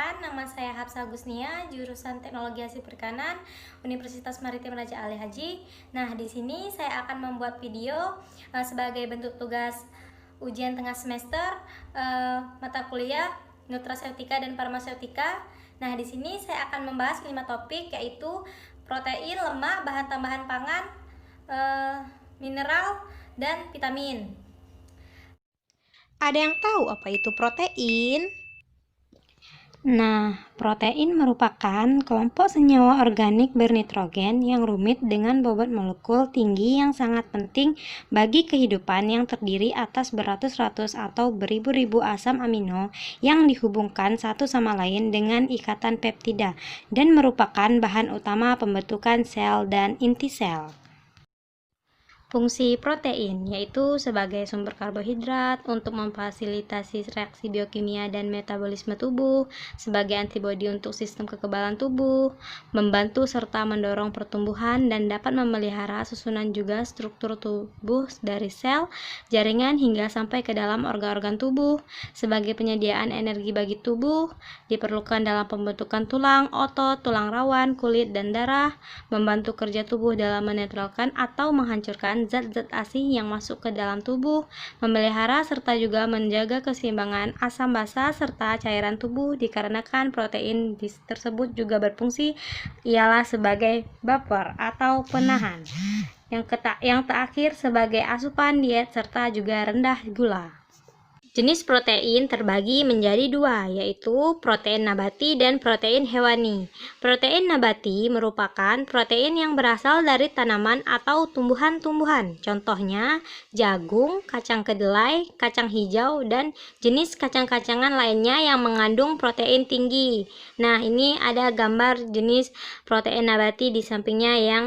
Perkenalkan, nama saya Hafsah Gusnia, jurusan Teknologi Hasil Perikanan, Universitas Maritim Raja Ali Haji. Nah, di sini saya akan membuat video sebagai bentuk tugas ujian tengah semester mata kuliah Nutraseutika dan Farmaseutika. Nah, di sini saya akan membahas 5 topik, yaitu protein, lemak, bahan tambahan pangan, mineral, dan vitamin. Ada yang tahu apa itu protein? Nah, protein merupakan kelompok senyawa organik bernitrogen yang rumit dengan bobot molekul tinggi yang sangat penting bagi kehidupan, yang terdiri atas beratus-ratus atau beribu-ribu asam amino yang dihubungkan satu sama lain dengan ikatan peptida dan merupakan bahan utama pembentukan sel dan inti sel. Fungsi protein yaitu sebagai sumber karbohidrat untuk memfasilitasi reaksi biokimia dan metabolisme tubuh, sebagai antibodi untuk sistem kekebalan tubuh, membantu serta mendorong pertumbuhan dan dapat memelihara susunan juga struktur tubuh dari sel, jaringan hingga sampai ke dalam organ-organ tubuh, sebagai penyediaan energi bagi tubuh, diperlukan dalam pembentukan tulang, otot, tulang rawan, kulit, dan darah, membantu kerja tubuh dalam menetralkan atau menghancurkan zat-zat asing yang masuk ke dalam tubuh, memelihara serta juga menjaga keseimbangan asam basa serta cairan tubuh, dikarenakan protein tersebut juga berfungsi ialah sebagai buffer atau penahan. Yang terakhir sebagai asupan diet serta juga rendah gula. Jenis protein terbagi menjadi dua, yaitu protein nabati dan protein hewani. Protein nabati merupakan protein yang berasal dari tanaman atau tumbuhan-tumbuhan. Contohnya jagung, kacang kedelai, kacang hijau, dan jenis kacang-kacangan lainnya yang mengandung protein tinggi. Nah, ini ada gambar jenis protein nabati di sampingnya yang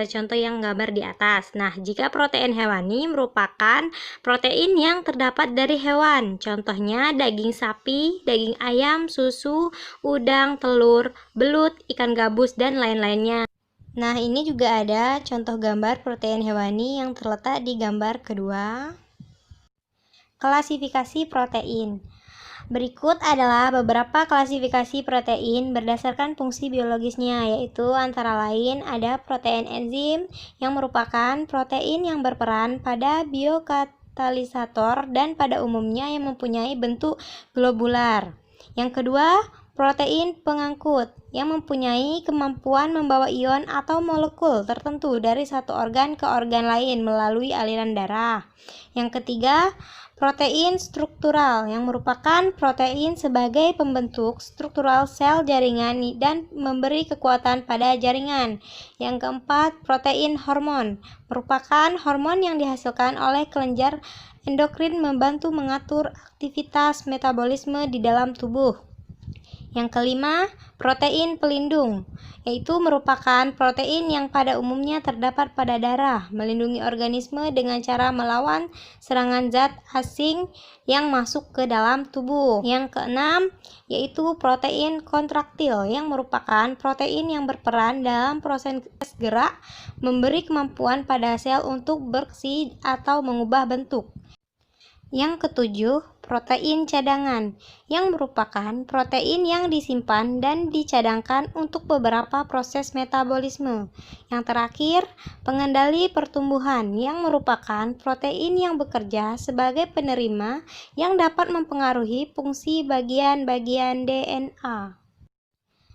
contoh yang gambar di atas. Nah, jika protein hewani merupakan protein yang terdapat dari hewan, contohnya daging sapi, daging ayam, susu, udang, telur, belut, ikan gabus, dan lain-lainnya. Nah, ini juga ada contoh gambar protein hewani yang terletak di gambar kedua. Klasifikasi protein. Berikut adalah beberapa klasifikasi protein berdasarkan fungsi biologisnya, yaitu antara lain ada protein enzim yang merupakan protein yang berperan pada biokatalisator dan pada umumnya yang mempunyai bentuk globular. Yang kedua, protein pengangkut yang mempunyai kemampuan membawa ion atau molekul tertentu dari satu organ ke organ lain melalui aliran darah. Yang ketiga, protein struktural yang merupakan protein sebagai pembentuk struktural sel jaringan dan memberi kekuatan pada jaringan. Yang keempat, protein hormon merupakan hormon yang dihasilkan oleh kelenjar endokrin membantu mengatur aktivitas metabolisme di dalam tubuh. Yang kelima, protein pelindung, yaitu merupakan protein yang pada umumnya terdapat pada darah, melindungi organisme dengan cara melawan serangan zat asing yang masuk ke dalam tubuh. Yang keenam, yaitu protein kontraktil, yang merupakan protein yang berperan dalam proses gerak, memberi kemampuan pada sel untuk bereaksi atau mengubah bentuk. Yang ketujuh, protein cadangan, yang merupakan protein yang disimpan dan dicadangkan untuk beberapa proses metabolisme. Yang terakhir, pengendali pertumbuhan, yang merupakan protein yang bekerja sebagai penerima yang dapat mempengaruhi fungsi bagian-bagian DNA.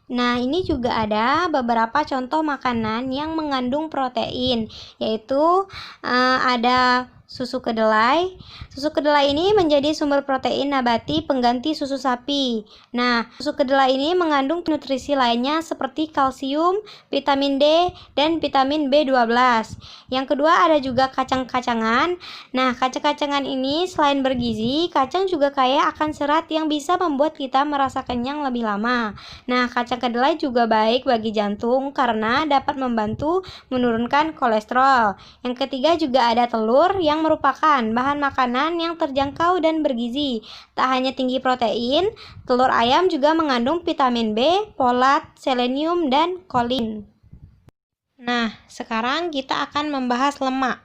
Nah, ini juga ada beberapa contoh makanan yang mengandung protein, yaitu ada susu kedelai. Susu kedelai ini menjadi sumber protein nabati pengganti susu sapi. Nah, susu kedelai ini mengandung nutrisi lainnya seperti kalsium, vitamin D, dan vitamin B12. Yang kedua ada juga kacang-kacangan. Nah, kacang-kacangan ini selain bergizi, kacang juga kaya akan serat yang bisa membuat kita merasa kenyang lebih lama. Nah, kacang kedelai juga baik bagi jantung karena dapat membantu menurunkan kolesterol. Yang ketiga juga ada telur yang merupakan bahan makanan yang terjangkau dan bergizi. Tak hanya tinggi protein, telur ayam juga mengandung vitamin B, folat, selenium, dan kolin. Nah, sekarang kita akan membahas lemak.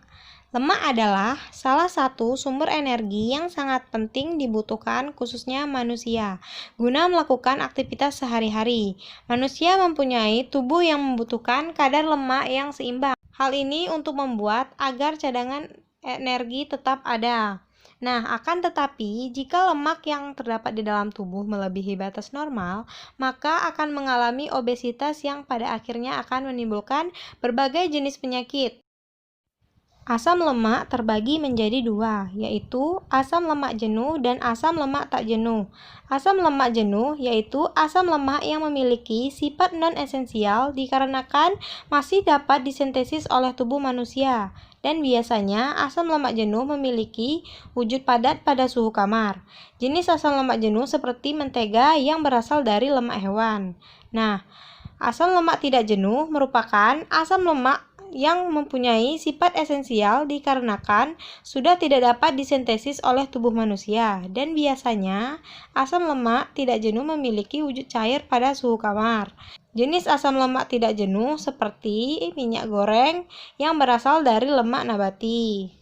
Lemak adalah salah satu sumber energi yang sangat penting dibutuhkan khususnya manusia guna melakukan aktivitas sehari-hari. Manusia mempunyai tubuh yang membutuhkan kadar lemak yang seimbang. Hal ini untuk membuat agar cadangan energi tetap ada. Nah, akan tetapi jika lemak yang terdapat di dalam tubuh melebihi batas normal, maka akan mengalami obesitas yang pada akhirnya akan menimbulkan berbagai jenis penyakit. Asam lemak terbagi menjadi dua, yaitu asam lemak jenuh dan asam lemak tak jenuh. Asam lemak jenuh yaitu asam lemak yang memiliki sifat non-esensial dikarenakan masih dapat disintesis oleh tubuh manusia. Dan biasanya asam lemak jenuh memiliki wujud padat pada suhu kamar. Jenis asam lemak jenuh seperti mentega yang berasal dari lemak hewan. Nah, asam lemak tidak jenuh merupakan asam lemak yang mempunyai sifat esensial dikarenakan sudah tidak dapat disintesis oleh tubuh manusia, dan biasanya asam lemak tidak jenuh memiliki wujud cair pada suhu kamar. Jenis asam lemak tidak jenuh seperti minyak goreng yang berasal dari lemak nabati.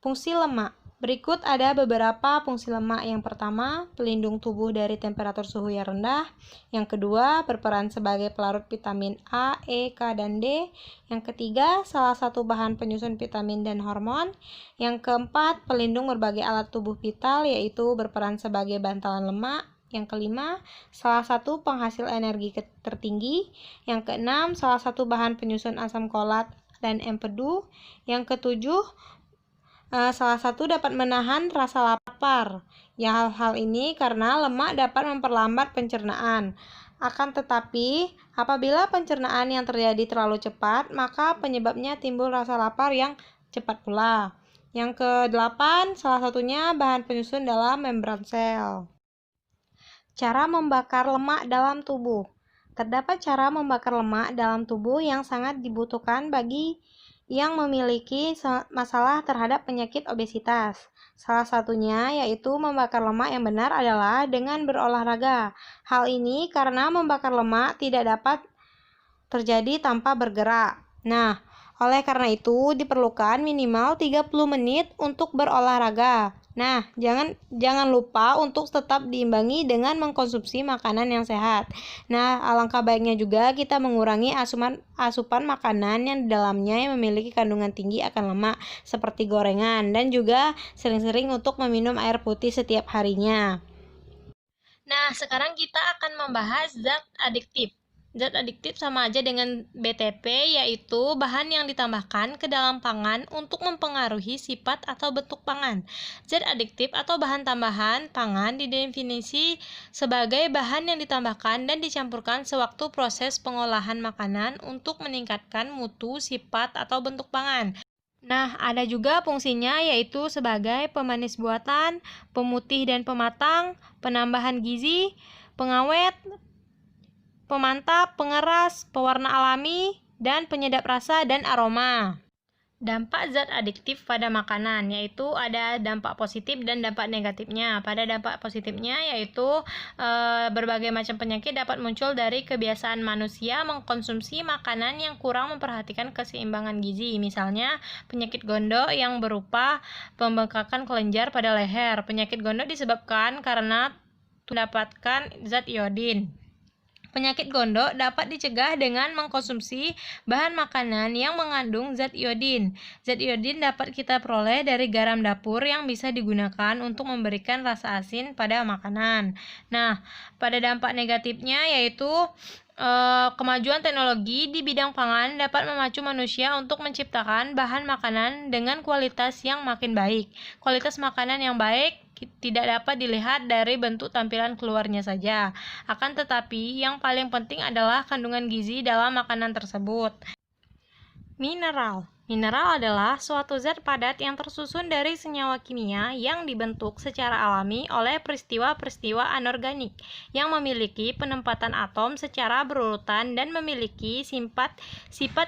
Fungsi lemak. Berikut ada beberapa fungsi lemak. Yang pertama, pelindung tubuh dari temperatur suhu yang rendah. Yang kedua, berperan sebagai pelarut vitamin A, E, K, dan D. Yang ketiga, salah satu bahan penyusun vitamin dan hormon. Yang keempat, pelindung berbagai alat tubuh vital, yaitu berperan sebagai bantalan lemak. Yang kelima, salah satu penghasil energi tertinggi. Yang keenam, salah satu bahan penyusun asam folat dan empedu. Yang ketujuh, salah satu dapat menahan rasa lapar. Ya, hal-hal ini karena lemak dapat memperlambat pencernaan. Akan tetapi, apabila pencernaan yang terjadi terlalu cepat, maka penyebabnya timbul rasa lapar yang cepat pula. Yang kedelapan, salah satunya bahan penyusun dalam membran sel. Cara membakar lemak dalam tubuh. Terdapat cara membakar lemak dalam tubuh yang sangat dibutuhkan bagi yang memiliki masalah terhadap penyakit obesitas. Salah satunya yaitu membakar lemak yang benar adalah dengan berolahraga. Hal ini karena membakar lemak tidak dapat terjadi tanpa bergerak. Nah, oleh karena itu diperlukan minimal 30 menit untuk berolahraga. Nah, jangan lupa untuk tetap diimbangi dengan mengkonsumsi makanan yang sehat. Nah, alangkah baiknya juga kita mengurangi asupan makanan yang di dalamnya yang memiliki kandungan tinggi akan lemak seperti gorengan, dan juga sering-sering untuk meminum air putih setiap harinya. Nah, sekarang kita akan membahas zat adiktif. Zat adiktif sama aja dengan BTP, yaitu bahan yang ditambahkan ke dalam pangan untuk mempengaruhi sifat atau bentuk pangan. Zat adiktif atau bahan tambahan pangan didefinisi sebagai bahan yang ditambahkan dan dicampurkan sewaktu proses pengolahan makanan untuk meningkatkan mutu, sifat, atau bentuk pangan. Nah, ada juga fungsinya yaitu sebagai pemanis buatan, pemutih dan pematang, penambahan gizi, pengawet, pemantap, pengeras, pewarna alami, dan penyedap rasa dan aroma. Dampak zat adiktif pada makanan yaitu ada dampak positif dan dampak negatifnya. Pada dampak positifnya yaitu berbagai macam penyakit dapat muncul dari kebiasaan manusia mengkonsumsi makanan yang kurang memperhatikan keseimbangan gizi. Misalnya penyakit gondok yang berupa pembengkakan kelenjar pada leher. Penyakit gondok disebabkan karena mendapatkan zat iodin. Penyakit gondok dapat dicegah dengan mengkonsumsi bahan makanan yang mengandung zat iodin. Zat iodin dapat kita peroleh dari garam dapur yang bisa digunakan untuk memberikan rasa asin pada makanan. Nah, pada dampak negatifnya yaitu kemajuan teknologi di bidang pangan dapat memacu manusia untuk menciptakan bahan makanan dengan kualitas yang makin baik. Kualitas makanan yang baik tidak dapat dilihat dari bentuk tampilan keluarnya saja. Akan tetapi, yang paling penting adalah kandungan gizi dalam makanan tersebut. Mineral. Mineral adalah suatu zat padat yang tersusun dari senyawa kimia yang dibentuk secara alami oleh peristiwa-peristiwa anorganik yang memiliki penempatan atom secara berurutan dan memiliki sifat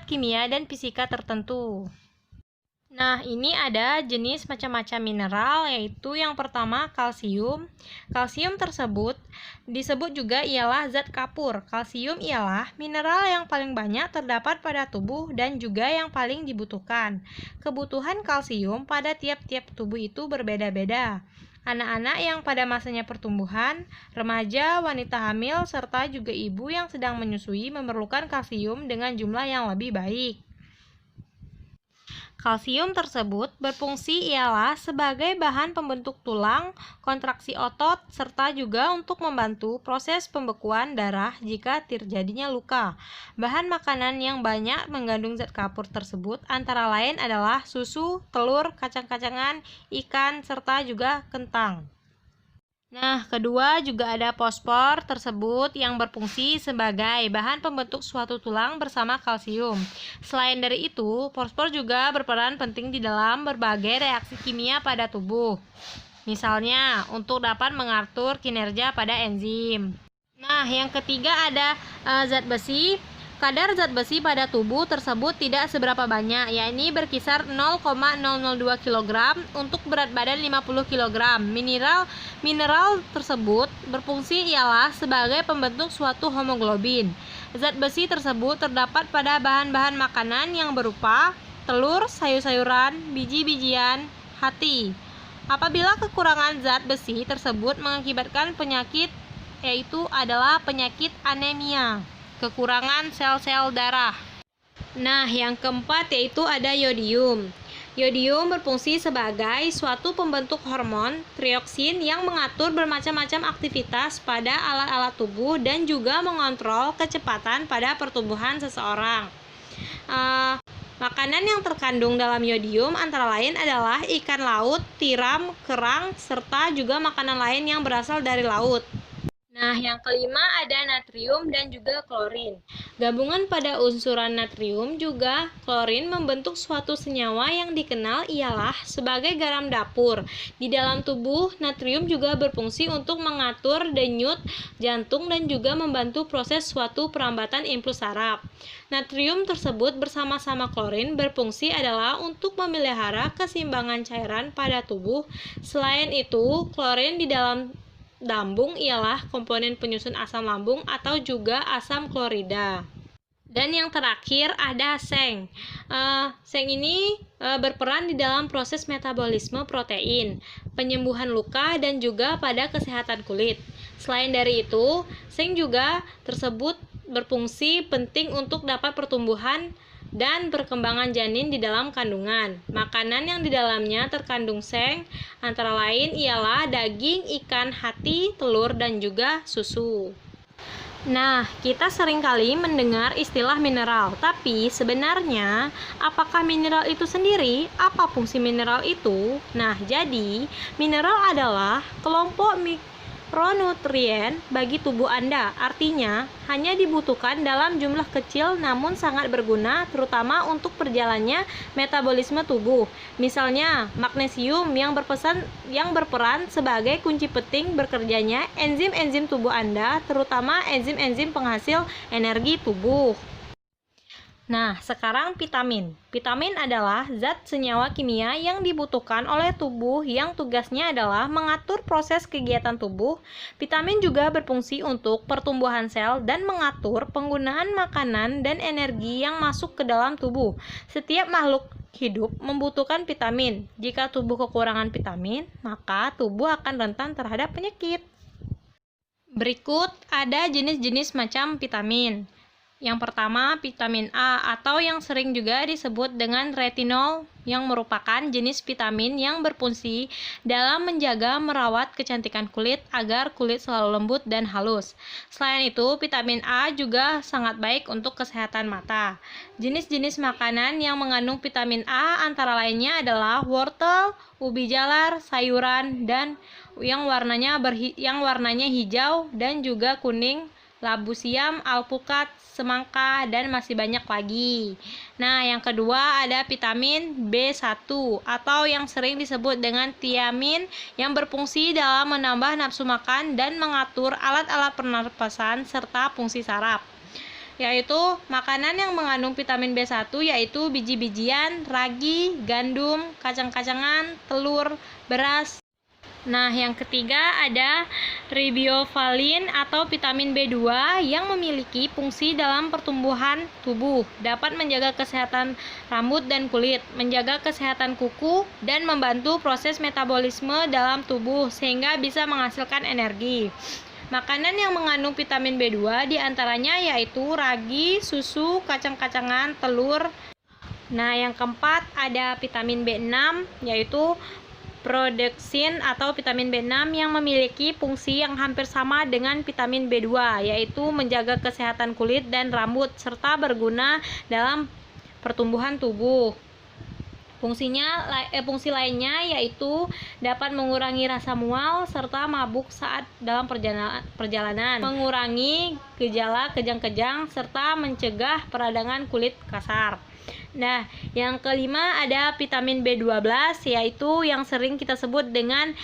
kimia dan fisika tertentu. Nah, ini ada jenis macam-macam mineral, yaitu yang pertama kalsium. Kalsium tersebut disebut juga ialah zat kapur. Kalsium ialah mineral yang paling banyak terdapat pada tubuh dan juga yang paling dibutuhkan. Kebutuhan kalsium pada tiap-tiap tubuh itu berbeda-beda. Anak-anak yang pada masanya pertumbuhan, remaja, wanita hamil, serta juga ibu yang sedang menyusui memerlukan kalsium dengan jumlah yang lebih baik. Kalsium tersebut berfungsi ialah sebagai bahan pembentuk tulang, kontraksi otot, serta juga untuk membantu proses pembekuan darah jika terjadinya luka. Bahan makanan yang banyak mengandung zat kapur tersebut antara lain adalah susu, telur, kacang-kacangan, ikan, serta juga kentang. Nah, kedua juga ada fosfor tersebut yang berfungsi sebagai bahan pembentuk suatu tulang bersama kalsium. Selain dari itu, fosfor juga berperan penting di dalam berbagai reaksi kimia pada tubuh. Misalnya, untuk dapat mengatur kinerja pada enzim. Nah, yang ketiga ada zat besi. Kadar zat besi pada tubuh tersebut tidak seberapa banyak, yakni berkisar 0,002 kg untuk berat badan 50 kg. Mineral tersebut berfungsi ialah sebagai pembentuk suatu hemoglobin. Zat besi tersebut terdapat pada bahan-bahan makanan yang berupa telur, sayur-sayuran, biji-bijian, hati. Apabila kekurangan zat besi tersebut mengakibatkan penyakit, yaitu adalah penyakit anemia, kekurangan sel-sel darah. Nah, yang keempat yaitu ada yodium. Yodium berfungsi sebagai suatu pembentuk hormon trioksin yang mengatur bermacam-macam aktivitas pada alat-alat tubuh dan juga mengontrol kecepatan pada pertumbuhan seseorang. Makanan yang terkandung dalam yodium antara lain adalah ikan laut, tiram, kerang, serta juga makanan lain yang berasal dari laut. Nah, yang kelima ada natrium dan juga klorin. Gabungan pada unsuran natrium juga klorin membentuk suatu senyawa yang dikenal ialah sebagai garam dapur. Di dalam tubuh, natrium juga berfungsi untuk mengatur denyut jantung dan juga membantu proses suatu perambatan impuls saraf. Natrium tersebut bersama-sama klorin berfungsi adalah untuk memelihara keseimbangan cairan pada tubuh. Selain itu, klorin di dalam lambung ialah komponen penyusun asam lambung atau juga asam klorida. Dan yang terakhir ada seng. Seng ini berperan di dalam proses metabolisme protein, penyembuhan luka, dan juga pada kesehatan kulit. Selain dari itu, seng juga tersebut berfungsi penting untuk dapat pertumbuhan dan perkembangan janin di dalam kandungan. Makanan yang di dalamnya terkandung seng antara lain ialah daging, ikan, hati, telur, dan juga susu. Nah, kita seringkali mendengar istilah mineral, tapi sebenarnya apakah mineral itu sendiri? Apa fungsi mineral itu? Nah, jadi mineral adalah kelompok mikronutrien bagi tubuh Anda. Artinya, hanya dibutuhkan dalam jumlah kecil namun sangat berguna terutama untuk berjalannya metabolisme tubuh. Misalnya, magnesium yang berperan sebagai kunci penting bekerjanya enzim-enzim tubuh Anda, terutama enzim-enzim penghasil energi tubuh. Nah, sekarang vitamin. Vitamin adalah zat senyawa kimia yang dibutuhkan oleh tubuh yang tugasnya adalah mengatur proses kegiatan tubuh. Vitamin juga berfungsi untuk pertumbuhan sel dan mengatur penggunaan makanan dan energi yang masuk ke dalam tubuh. Setiap makhluk hidup membutuhkan vitamin. Jika tubuh kekurangan vitamin, maka tubuh akan rentan terhadap penyakit. Berikut ada jenis-jenis macam vitamin. Yang pertama, vitamin A atau yang sering juga disebut dengan retinol yang merupakan jenis vitamin yang berfungsi dalam menjaga merawat kecantikan kulit agar kulit selalu lembut dan halus. Selain itu, vitamin A juga sangat baik untuk kesehatan mata. Jenis-jenis makanan yang mengandung vitamin A antara lainnya adalah wortel, ubi jalar, sayuran, dan yang warnanya hijau dan juga kuning, labu siam, alpukat, semangka, dan masih banyak lagi. Nah, yang kedua ada vitamin B1 atau yang sering disebut dengan tiamin yang berfungsi dalam menambah nafsu makan dan mengatur alat-alat pernapasan serta fungsi saraf. yaitu makanan yang mengandung vitamin B1 yaitu biji-bijian, ragi, gandum, kacang-kacangan, telur, beras. Nah, yang ketiga ada riboflavin atau vitamin B2 yang memiliki fungsi dalam pertumbuhan tubuh, dapat menjaga kesehatan rambut dan kulit, menjaga kesehatan kuku, dan membantu proses metabolisme dalam tubuh sehingga bisa menghasilkan energi. Makanan yang mengandung vitamin B2 diantaranya yaitu ragi, susu, kacang-kacangan, telur. Nah, yang keempat ada vitamin B6 yaitu Prodexin atau vitamin B6 yang memiliki fungsi yang hampir sama dengan vitamin B2 yaitu menjaga kesehatan kulit dan rambut serta berguna dalam pertumbuhan tubuh. Fungsi lainnya yaitu dapat mengurangi rasa mual serta mabuk saat dalam perjalanan, mengurangi gejala kejang-kejang serta mencegah peradangan kulit kasar. Nah, yang kelima ada vitamin B12 yaitu yang sering kita sebut dengan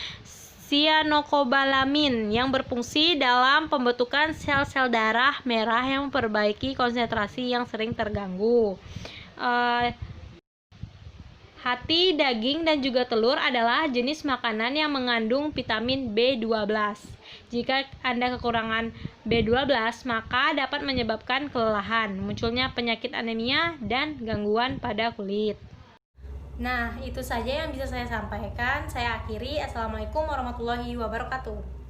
cyanocobalamin yang berfungsi dalam pembentukan sel-sel darah merah yang memperbaiki konsentrasi yang sering terganggu. Hati, daging, dan juga telur adalah jenis makanan yang mengandung vitamin B12. Jika Anda kekurangan B12, maka dapat menyebabkan kelelahan, munculnya penyakit anemia, dan gangguan pada kulit. Nah, itu saja yang bisa saya sampaikan. Saya akhiri. Assalamualaikum warahmatullahi wabarakatuh.